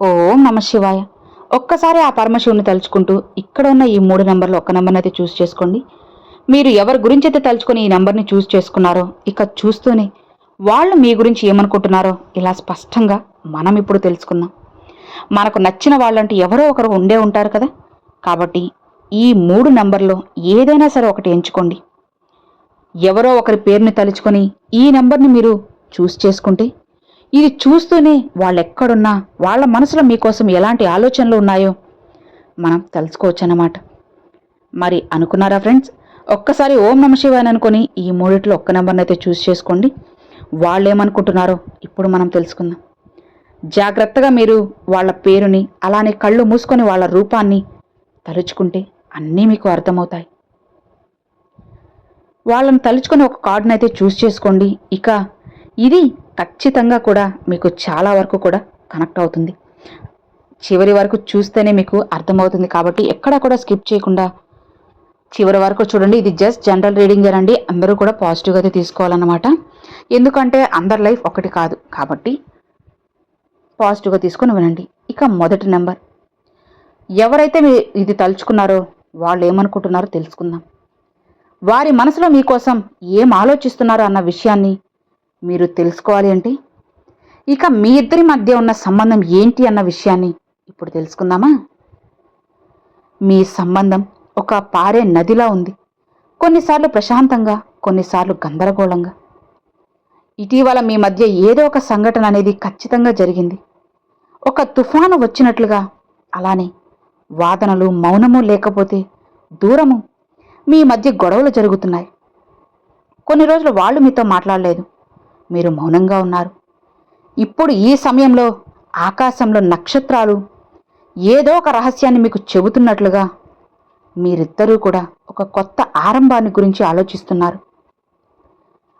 ఓం నమ శివాయ. ఒక్కసారి ఆ పరమశివుని తలుచుకుంటూ ఇక్కడ ఉన్న ఈ 3 నంబర్‌లో ఒక్క నంబర్‌నైతే చూస్ చేసుకోండి. మీరు ఎవరి గురించైతే తలుచుకొని ఈ నంబర్‌ని చూస్ చేసుకున్నారో, ఇక చూస్తూనే వాళ్ళు మీ గురించి ఏమనుకుంటున్నారో ఇలా స్పష్టంగా మనం ఇప్పుడు తెలుసుకుందాం. మనకు నచ్చిన వాళ్ళంటూ ఎవరో ఒకరు ఉండే ఉంటారు కదా! కాబట్టి ఈ 3 నంబర్‌లో ఏదైనా సరే ఒకటి ఎంచుకోండి. ఎవరో ఒకరి పేరుని తలుచుకొని ఈ నంబర్‌ని మీరు చూస్ చేసుకుంటే ఇది చూస్తూనే వాళ్ళెక్కడున్నా, వాళ్ళ మనసులో మీకోసం ఎలాంటి ఆలోచనలు ఉన్నాయో మనం తెలుసుకోవచ్చన్నమాట. మరి అనుకున్నారా ఫ్రెండ్స్? ఒక్కసారి ఓం నమ శివాయ అని అనుకొని ఈ మూడిట్లో ఒక్క నంబర్‌నైతే చూస్ చేసుకోండి. వాళ్ళేమనుకుంటున్నారో ఇప్పుడు మనం తెలుసుకుందాం. జాగ్రత్తగా మీరు వాళ్ళ పేరుని, అలానే కళ్ళు మూసుకొని వాళ్ళ రూపాన్ని తలుచుకుంటే అన్నీ మీకు అర్థమవుతాయి. వాళ్ళని తలుచుకొని ఒక కార్డ్‌నైతే చూస్ చేసుకోండి. ఇక ఇది ఖచ్చితంగా కూడా మీకు చాలా వరకు కూడా కనెక్ట్ అవుతుంది. చివరి వరకు చూస్తేనే మీకు అర్థమవుతుంది కాబట్టి ఎక్కడా కూడా స్కిప్ చేయకుండా చివరి వరకు చూడండి. ఇది జస్ట్ జనరల్ రీడింగేనండి. అందరూ కూడా పాజిటివ్‌గా అయితే తీసుకోవాలన్నమాట. ఎందుకంటే అందరి లైఫ్ ఒకటి కాదు. కాబట్టి పాజిటివ్‌గా తీసుకొని వినండి. ఇక మొదటి నంబర్ ఎవరైతే ఇది తలుచుకున్నారో వాళ్ళేమనుకుంటున్నారో తెలుసుకుందాం. వారి మనసులో మీకోసం ఏం ఆలోచిస్తున్నారో అన్న విషయాన్ని మీరు తెలుసుకోవాలి అంటే ఇక మీ ఇద్దరి మధ్య ఉన్న సంబంధం ఏంటి అన్న విషయాన్ని ఇప్పుడు తెలుసుకుందామా? మీ సంబంధం ఒక పారే నదిలా ఉంది. కొన్నిసార్లు ప్రశాంతంగా, కొన్నిసార్లు గందరగోళంగా. ఇటీవల మీ మధ్య ఏదో ఒక సంఘటన అనేది ఖచ్చితంగా జరిగింది. ఒక తుఫాను వచ్చినట్లుగా, అలానే వాదనలు, మౌనము లేకపోతే దూరము, మీ మధ్య గొడవలు జరుగుతున్నాయి. కొన్ని రోజులు వాళ్ళు మీతో మాట్లాడలేదు. మీరు మౌనంగా ఉన్నారు. ఇప్పుడు ఈ సమయంలో ఆకాశంలో నక్షత్రాలు ఏదో ఒక రహస్యాన్ని మీకు చెబుతున్నట్లుగా మీరిద్దరూ కూడా ఒక కొత్త ఆరంభాన్ని గురించి ఆలోచిస్తున్నారు.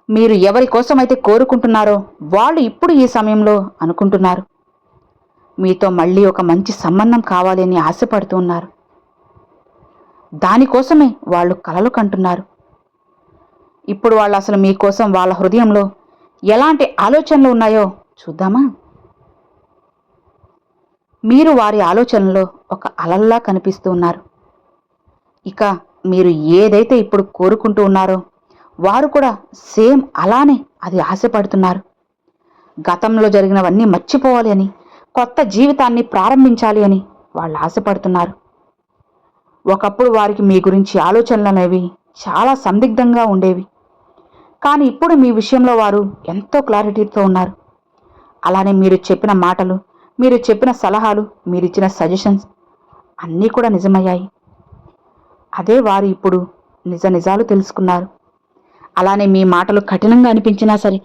మీరు ఎవరి కోసమైతే కోరుకుంటున్నారో వాళ్ళు ఇప్పుడు ఈ సమయంలో అనుకుంటున్నారు. మీతో మళ్ళీ ఒక మంచి సంబంధం కావాలి అని ఆశపడుతూ ఉన్నారు. దానికోసమే వాళ్ళు కలలు కంటున్నారు. ఇప్పుడు వాళ్ళు అసలు మీకోసం వాళ్ళ హృదయంలో ఎలాంటి ఆలోచనలు ఉన్నాయో చూద్దామా? మీరు వారి ఆలోచనలో ఒక అలల్లా కనిపిస్తూ ఉన్నారు. ఇక మీరు ఏదైతే ఇప్పుడు కోరుకుంటూ ఉన్నారో వారు కూడా సేమ్ అలానే అది ఆశపడుతున్నారు. గతంలో జరిగినవన్నీ మర్చిపోవాలి అని, కొత్త జీవితాన్ని ప్రారంభించాలి అని వాళ్ళు ఆశపడుతున్నారు. ఒకప్పుడు వారికి మీ గురించి ఆలోచనలు అనేవి చాలా సందిగ్ధంగా ఉండేవి. కానీ ఇప్పుడు మీ విషయంలో వారు ఎంతో క్లారిటీతో ఉన్నారు. అలానే మీరు చెప్పిన మాటలు, మీరు చెప్పిన సలహాలు, మీరిచ్చిన సజెషన్స్ అన్నీ కూడా నిజమయ్యాయి. అదే వారు ఇప్పుడు నిజాలు తెలుసుకున్నారు. అలానే మీ మాటలు కఠినంగా అనిపించినా సరే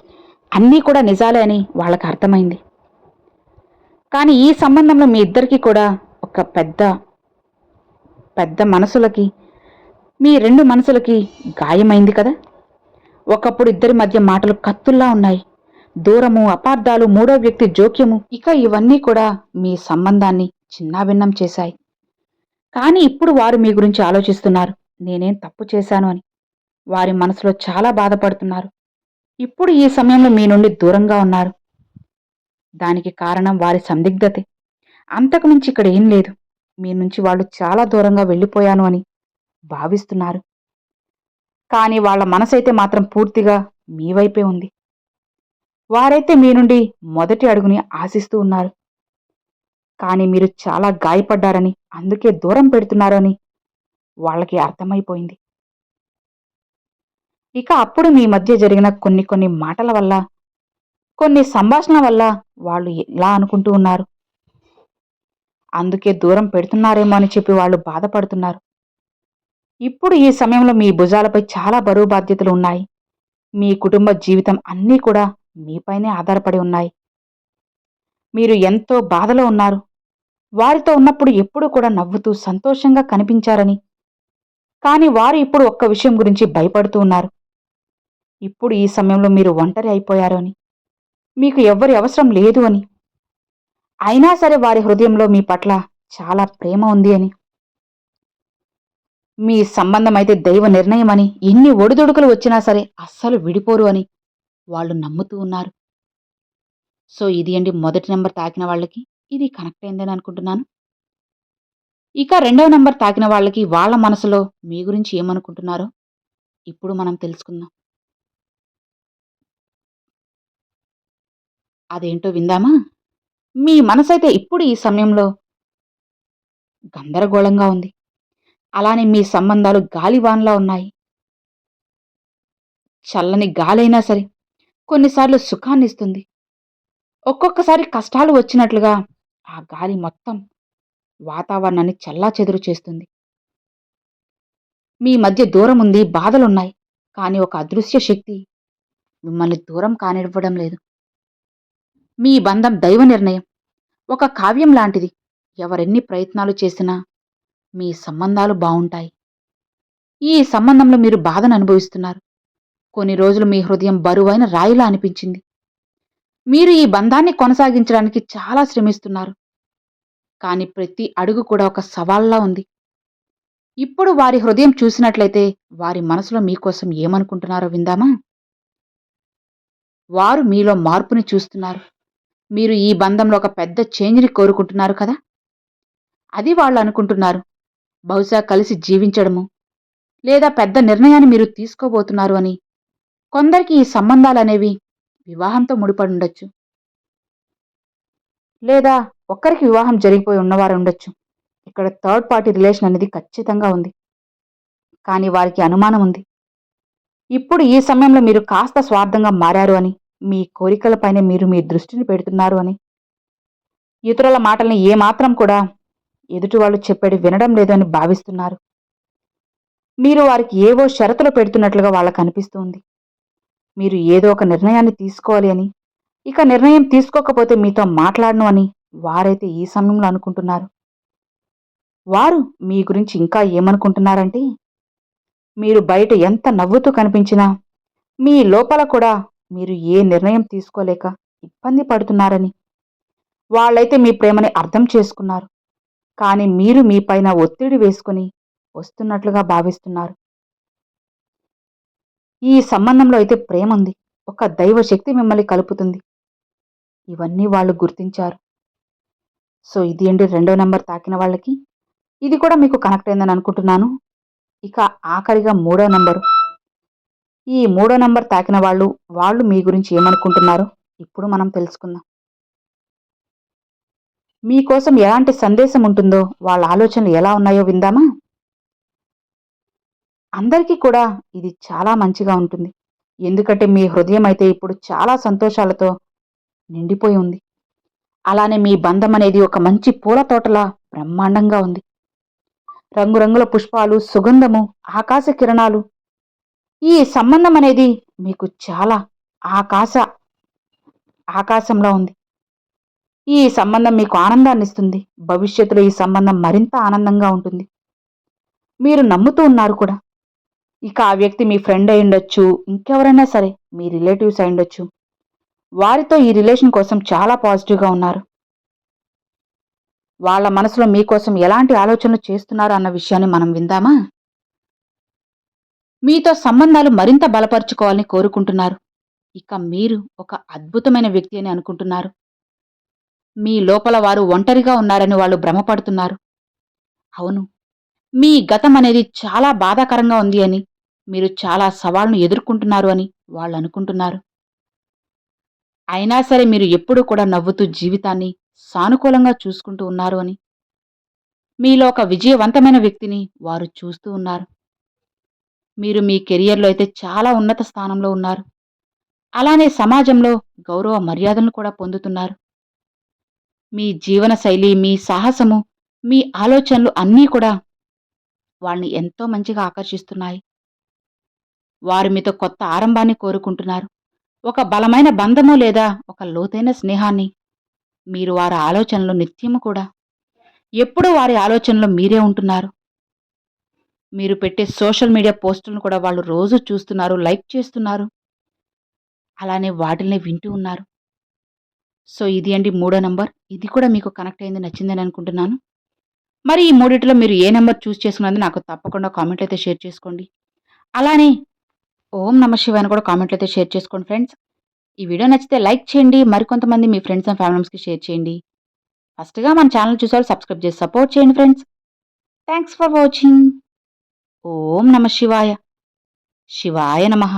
అన్నీ కూడా నిజాలే అని వాళ్ళకి అర్థమైంది. కానీ ఈ సంబంధంలో మీ ఇద్దరికీ కూడా ఒక పెద్ద పెద్ద మనసులకి, మీ 2 మనసులకి గాయమైంది కదా! ఒకప్పుడు ఇద్దరి మధ్య మాటలు కత్తుల్లా ఉన్నాయి. దూరము, అపార్థాలు, మూడో వ్యక్తి జోక్యము, ఇక ఇవన్నీ కూడా మీ సంబంధాన్ని చిన్నాభిన్నం చేశాయి. కానీ ఇప్పుడు వారు మీ గురించి ఆలోచిస్తున్నారు. నేనేం తప్పు చేశాను అని. వారి మనసులో చాలా బాధపడుతున్నారు. ఇప్పుడు ఈ సమయంలో మీ నుండి దూరంగా ఉన్నారు. దానికి కారణం వారి సందిగ్ధతే. అంతకు మించి ఇక్కడ ఏం లేదు. మీ నుంచి వాళ్ళు చాలా దూరంగా వెళ్ళిపోయాను అని భావిస్తున్నారు. కానీ వాళ్ళ మనసైతే మాత్రం పూర్తిగా మీ వైపే ఉంది. వారైతే మీ నుండి మొదటి అడుగుని ఆశిస్తూ ఉన్నారు. కానీ మీరు చాలా గాయపడ్డారని, అందుకే దూరం పెడుతున్నారని వాళ్ళకి అర్థమైపోయింది. ఇక అప్పుడు మీ మధ్య జరిగిన కొన్ని మాటల వల్ల, కొన్ని సంభాషణల వల్ల వాళ్ళు ఇలా అనుకుంటూ ఉన్నారు. అందుకే దూరం పెడుతున్నారేమో అని చెప్పి వాళ్ళు బాధపడుతున్నారు. ఇప్పుడు ఈ సమయంలో మీ భుజాలపై చాలా బరువు బాధ్యతలు ఉన్నాయి. మీ కుటుంబ జీవితం అన్నీ కూడా మీపైనే ఆధారపడి ఉన్నాయి. మీరు ఎంతో బాధలో ఉన్నారు. వారితో ఉన్నప్పుడు ఎప్పుడూ కూడా నవ్వుతూ సంతోషంగా కనిపించారని, కానీ వారు ఇప్పుడు ఒక్క విషయం గురించి భయపడుతూ ఉన్నారు. ఇప్పుడు ఈ సమయంలో మీరు ఒంటరి అయిపోయారు అని, మీకు ఎవ్వరి అవసరం లేదు అని, అయినా సరే వారి హృదయంలో మీ పట్ల చాలా ప్రేమ ఉంది అని, మీ సంబంధం అయితే దైవ నిర్ణయం అని, ఎన్ని ఒడిదుడుకులు వచ్చినా సరే అస్సలు విడిపోరు అని వాళ్ళు నమ్ముతూ ఉన్నారు. సో ఇది అండి మొదటి నెంబర్ తాకిన వాళ్ళకి. ఇది కనెక్ట్ అయిందని అనుకుంటున్నాను. ఇక రెండవ నంబర్ తాకిన వాళ్ళకి వాళ్ళ మనసులో మీ గురించి ఏమనుకుంటున్నారో ఇప్పుడు మనం తెలుసుకుందాం. అదేంటో విందామా? మీ మనసైతే ఇప్పుడు ఈ సమయంలో గందరగోళంగా ఉంది. అలానే మీ సంబంధాలు గాలివాన్‌లా ఉన్నాయి. చల్లని గాలైనా సరే కొన్నిసార్లు సుఖాన్నిస్తుంది. ఒక్కొక్కసారి కష్టాలు వచ్చినట్లుగా ఆ గాలి మొత్తం వాతావరణాన్ని చెల్లాచెదురు చేస్తుంది. మీ మధ్య దూరముంది, బాధలున్నాయి. కానీ ఒక అదృశ్య శక్తి మిమ్మల్ని దూరం కానివ్వడం లేదు. మీ బంధం దైవ నిర్ణయం. ఒక కావ్యం లాంటిది. ఎవరెన్ని ప్రయత్నాలు చేసినా మీ సంబంధాలు బావుంటాయి. ఈ సంబంధంలో మీరు బాధను అనుభవిస్తున్నారు. కొన్ని రోజులు మీ హృదయం బరువైన రాయిలా అనిపించింది. మీరు ఈ బంధాన్ని కొనసాగించడానికి చాలా శ్రమిస్తున్నారు. కానీ ప్రతి అడుగు కూడా ఒక సవాల్లా ఉంది. ఇప్పుడు వారి హృదయం చూసినట్లయితే వారి మనసులో మీకోసం ఏమనుకుంటున్నారో విందామా? వారు మీలో మార్పుని చూస్తున్నారు. మీరు ఈ బంధంలో ఒక పెద్ద చేంజ్‌ని కోరుకుంటున్నారు కదా! అది వాళ్ళు అనుకుంటున్నారు. బహుశా కలిసి జీవించడము, లేదా పెద్ద నిర్ణయాన్ని మీరు తీసుకోబోతున్నారు అని. కొందరికి ఈ సంబంధాలనేవి వివాహంతో ముడిపడుండొచ్చు. లేదా ఒక్కరికి వివాహం జరిగిపోయి ఉన్నవారుండొచ్చు. ఇక్కడ థర్డ్ పార్టీ రిలేషన్ అనేది ఖచ్చితంగా ఉంది. కానీ వారికి అనుమానం ఉంది. ఇప్పుడు ఈ సమయంలో మీరు కాస్త స్వార్థంగా మారారు అని, మీ కోరికలపైనే మీరు మీ దృష్టిని పెడుతున్నారు అని, ఇతరుల మాటల్ని ఏమాత్రం కూడా ఎదుటి వాళ్ళు చెప్పేది వినడం లేదు అని భావిస్తున్నారు. మీరు వారికి ఏవో షరతులు పెడుతున్నట్లుగా వాళ్ళకనిపిస్తుంది. మీరు ఏదో ఒక నిర్ణయాన్ని తీసుకోవాలి అని, ఇక నిర్ణయం తీసుకోకపోతే మీతో మాట్లాడను అని వారైతే ఈ సమయంలో అనుకుంటున్నారు. వారు మీ గురించి ఇంకా ఏమనుకుంటున్నారంటే, మీరు బయట ఎంత నవ్వుతూ కనిపించినా, మీ లోపల కూడా మీరు ఏ నిర్ణయం తీసుకోలేక ఇబ్బంది పడుతున్నారని. వాళ్ళైతే మీ ప్రేమని అర్థం చేసుకున్నారు. కానీ మీరు మీ పైన ఒత్తిడి వేసుకొని వస్తున్నట్లుగా భావిస్తున్నారు. ఈ సంబంధంలో అయితే ప్రేముంది. ఒక దైవ శక్తి మిమ్మల్ని కలుపుతుంది. ఇవన్నీ వాళ్ళు గుర్తించారు. సో ఇది అండి రెండో నంబర్ తాకిన వాళ్ళకి. ఇది కూడా మీకు కనెక్ట్ అయిందని అనుకుంటున్నాను. ఇక ఆఖరిగా మూడో నంబరు. ఈ మూడో నంబర్ తాకిన వాళ్ళు, వాళ్ళు మీ గురించి ఏమనుకుంటున్నారో ఇప్పుడు మనం తెలుసుకుందాం. మీకోసం ఎలాంటి సందేశం ఉంటుందో, వాళ్ళ ఆలోచనలు ఎలా ఉన్నాయో విందామా? అందరికీ కూడా ఇది చాలా మంచిగా ఉంటుంది. ఎందుకంటే మీ హృదయం అయితే ఇప్పుడు చాలా సంతోషాలతో నిండిపోయి ఉంది. అలానే మీ బంధం అనేది ఒక మంచి పూల తోటలా బ్రహ్మాండంగా ఉంది. రంగురంగుల పుష్పాలు, సుగంధము, ఆకాశ కిరణాలు. ఈ సంబంధం అనేది మీకు చాలా ఆకాశ ఆకాశంలా ఉంది. ఈ సంబంధం మీకు ఆనందాన్నిస్తుంది. భవిష్యత్తులో ఈ సంబంధం మరింత ఆనందంగా ఉంటుంది. మీరు నమ్ముతూ ఉన్నారు కూడా. ఇక ఆ వ్యక్తి మీ ఫ్రెండ్ అయ్యుండొచ్చు, ఇంకెవరైనా సరే మీ రిలేటివ్స్ అయ్యుండొచ్చు. వారితో ఈ రిలేషన్ కోసం చాలా పాజిటివ్‌గా ఉన్నారు. వాళ్ళ మనసులో మీకోసం ఎలాంటి ఆలోచనలు చేస్తున్నారు అన్న విషయాన్ని మనం విందామా? మీతో సంబంధాలు మరింత బలపరుచుకోవాలని కోరుకుంటున్నారు. ఇక మీరు ఒక అద్భుతమైన వ్యక్తి అని అనుకుంటున్నారు. మీ లోపల వారు ఒంటరిగా ఉన్నారని వాళ్ళు భ్రమపడుతున్నారు. అవును, మీ గతం అనేది చాలా బాధాకరంగా ఉంది అని, మీరు చాలా సవాళ్లను ఎదుర్కొంటున్నారు అని వాళ్ళనుకుంటున్నారు. అయినా సరే మీరు ఎప్పుడూ కూడా నవ్వుతూ జీవితాన్ని సానుకూలంగా చూసుకుంటూ ఉన్నారు అని, మీలో ఒక విజయవంతమైన వ్యక్తిని వారు చూస్తూ ఉన్నారు. మీరు మీ కెరియర్‌లో అయితే చాలా ఉన్నత స్థానంలో ఉన్నారు. అలానే సమాజంలో గౌరవ మర్యాదలను కూడా పొందుతున్నారు. మీ జీవన శైలి, మీ సాహసము, మీ ఆలోచనలు అన్నీ కూడా వాళ్ళని ఎంతో మంచిగా ఆకర్షిస్తున్నాయి. వారు మీతో కొత్త ఆరంభాన్ని కోరుకుంటున్నారు. ఒక బలమైన బంధము లేదా ఒక లోతైన స్నేహాన్ని. మీరు వారి ఆలోచనలు నిత్యము కూడా. ఎప్పుడూ వారి ఆలోచనలో మీరే ఉంటున్నారు. మీరు పెట్టే సోషల్ మీడియా పోస్టులను కూడా వాళ్ళు రోజూ చూస్తున్నారు, లైక్ చేస్తున్నారు. అలానే వాటిల్ని వింటూ ఉన్నారు. సో ఇది అండి మూడో నంబర్. ఇది కూడా మీకు కనెక్ట్ అయింది, నచ్చిందని అనుకుంటున్నాను. మరి ఈ మూడిటిలో మీరు ఏ నంబర్ చూస్ చేసుకున్నది నాకు తప్పకుండా కామెంట్‌లో అయితే షేర్ చేసుకోండి. అలానే ఓం నమః శివాయ అని కూడా కామెంట్‌లో అయితే షేర్ చేసుకోండి ఫ్రెండ్స్. ఈ వీడియో నచ్చితే లైక్ చేయండి. మరికొంతమంది మీ ఫ్రెండ్స్ అండ్ ఫ్యామిలీ మెంబర్స్‌కి షేర్ చేయండి. ఫస్ట్గా మన ఛానల్ చూసేవాళ్ళు సబ్స్క్రైబ్ చేసి సపోర్ట్ చేయండి ఫ్రెండ్స్. Thanks for watching. ఓం నమ శివాయ. శివాయ నమః.